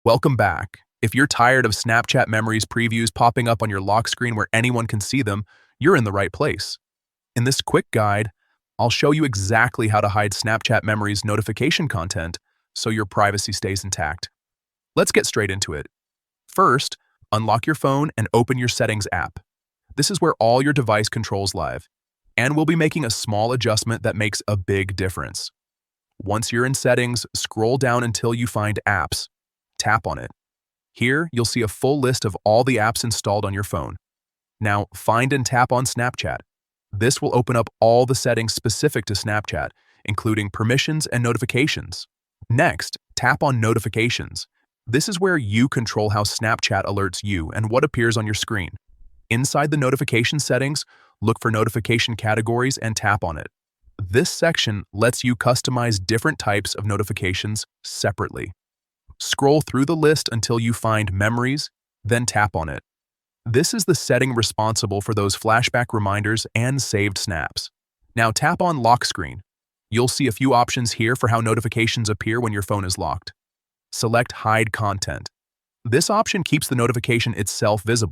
Welcome back. If you're tired of Snapchat memories previews popping up on your lock screen where anyone can see them, you're in the right place. In this quick guide, I'll show you exactly how to hide Snapchat memories notification content so your privacy stays intact. Let's get straight into it. First, unlock your phone and open your Settings app. This is where all your device controls live, and we'll be making a small adjustment that makes a big difference. Once you're in Settings, scroll down until you find Apps. Tap on it. Here, you'll see a full list of all the apps installed on your phone. Now, find and tap on Snapchat. This will open up all the settings specific to Snapchat, including permissions and notifications. Next, tap on Notifications. This is where you control how Snapchat alerts you and what appears on your screen. Inside the notification settings, look for notification categories and tap on it. This section lets you customize different types of notifications separately. Scroll through the list until you find Memories, then tap on it. This is the setting responsible for those flashback reminders and saved snaps. Now tap on Lock Screen. You'll see a few options here for how notifications appear when your phone is locked. Select Hide Content. This option keeps the notification itself visible.